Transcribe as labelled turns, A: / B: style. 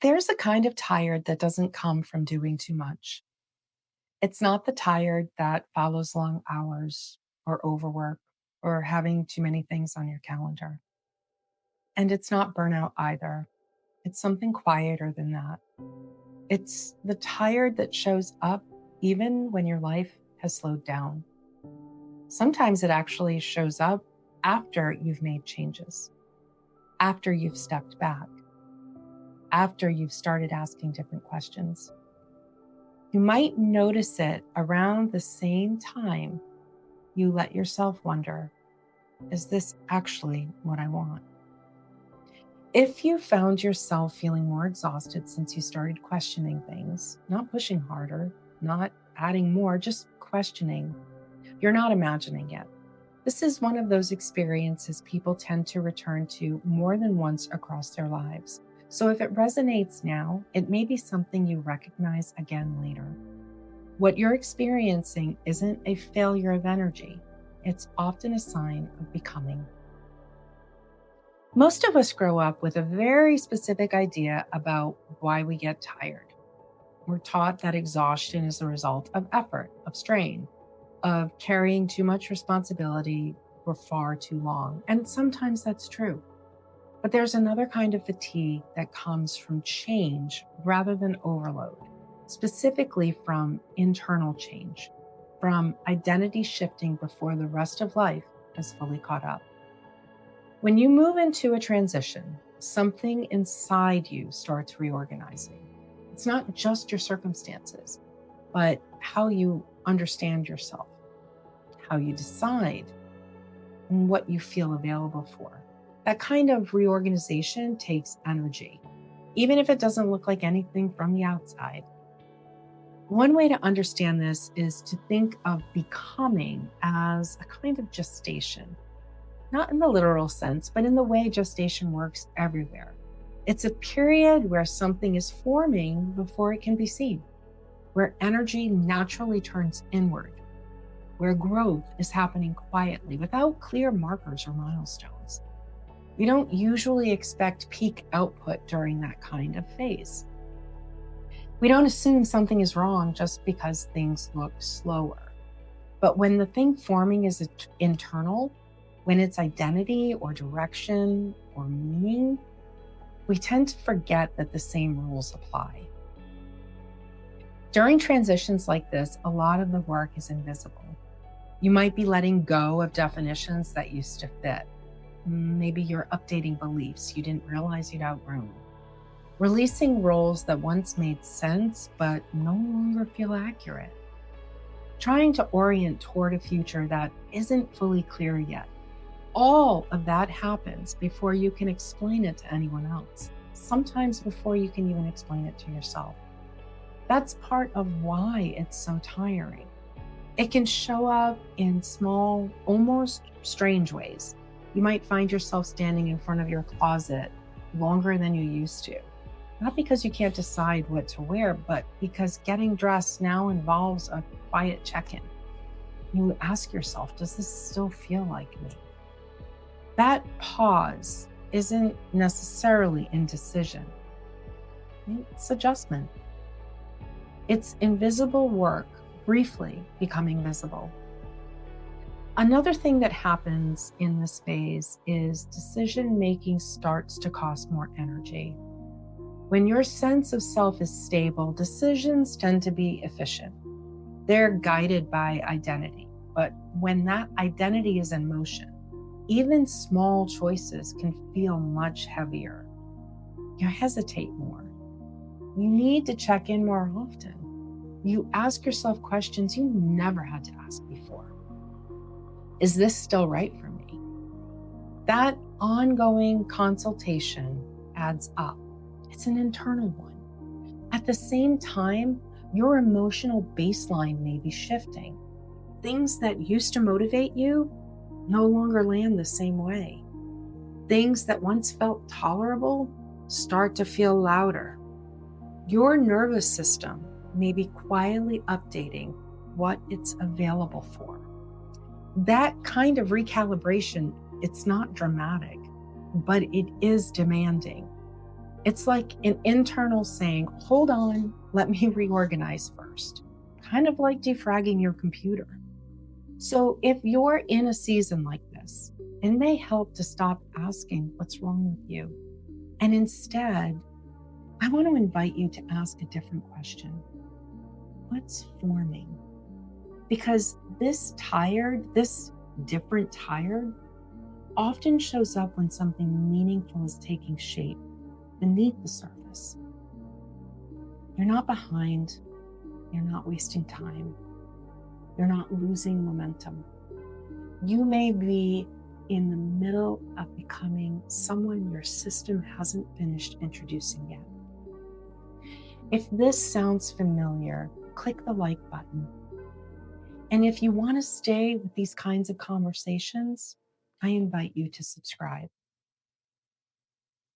A: There's a kind of tired that doesn't come from doing too much. It's not the tired that follows long hours or overwork or having too many things on your calendar. And it's not burnout either. It's something quieter than that. It's the tired that shows up even when your life has slowed down. Sometimes it actually shows up after you've made changes, after you've stepped back, after you've started asking different questions. You might notice it around the same time you let yourself wonder, is this actually what I want? If you found yourself feeling more exhausted since you started questioning things, not pushing harder, not adding more, just questioning, you're not imagining it. This is one of those experiences people tend to return to more than once across their lives. So if it resonates now, it may be something you recognize again later. What you're experiencing isn't a failure of energy. It's often a sign of becoming. Most of us grow up with a very specific idea about why we get tired. We're taught that exhaustion is the result of effort, of strain, of carrying too much responsibility for far too long. And sometimes that's true. But there's another kind of fatigue that comes from change rather than overload, specifically from internal change, from identity shifting before the rest of life has fully caught up. When you move into a transition, something inside you starts reorganizing. It's not just your circumstances, but how you understand yourself, how you decide, and what you feel available for. That kind of reorganization takes energy, even if it doesn't look like anything from the outside. One way to understand this is to think of becoming as a kind of gestation, not in the literal sense, but in the way gestation works everywhere. It's a period where something is forming before it can be seen, where energy naturally turns inward, where growth is happening quietly without clear markers or milestones. We don't usually expect peak output during that kind of phase. We don't assume something is wrong just because things look slower. But when the thing forming is internal, when it's identity or direction or meaning, we tend to forget that the same rules apply. During transitions like this, a lot of the work is invisible. You might be letting go of definitions that used to fit. Maybe you're updating beliefs you didn't realize you'd outgrown. Releasing roles that once made sense but no longer feel accurate. Trying to orient toward a future that isn't fully clear yet. All of that happens before you can explain it to anyone else, sometimes before you can even explain it to yourself. That's part of why it's so tiring. It can show up in small, almost strange ways. You might find yourself standing in front of your closet longer than you used to. Not because you can't decide what to wear, but because getting dressed now involves a quiet check-in. You ask yourself, does this still feel like me? That pause isn't necessarily indecision. It's adjustment. It's invisible work briefly becoming visible. Another thing that happens in this phase is decision making starts to cost more energy. When your sense of self is stable, decisions tend to be efficient. They're guided by identity. But when that identity is in motion, even small choices can feel much heavier. You hesitate more. You need to check in more often. You ask yourself questions you never had to ask before. Is this still right for me? That ongoing consultation adds up. It's an internal one. At the same time, your emotional baseline may be shifting. Things that used to motivate you no longer land the same way. Things that once felt tolerable start to feel louder. Your nervous system may be quietly updating what it's available for. That kind of recalibration, it's not dramatic, but it is demanding. It's like an internal saying, hold on, let me reorganize first. Kind of like defragging your computer. So if you're in a season like this, it may help to stop asking what's wrong with you. And instead, I want to invite you to ask a different question. What's forming? Because this different tired, often shows up when something meaningful is taking shape beneath the surface. You're not behind, you're not wasting time, you're not losing momentum. You may be in the middle of becoming someone your system hasn't finished introducing yet. If this sounds familiar, click the like button. And if you want to stay with these kinds of conversations, I invite you to subscribe.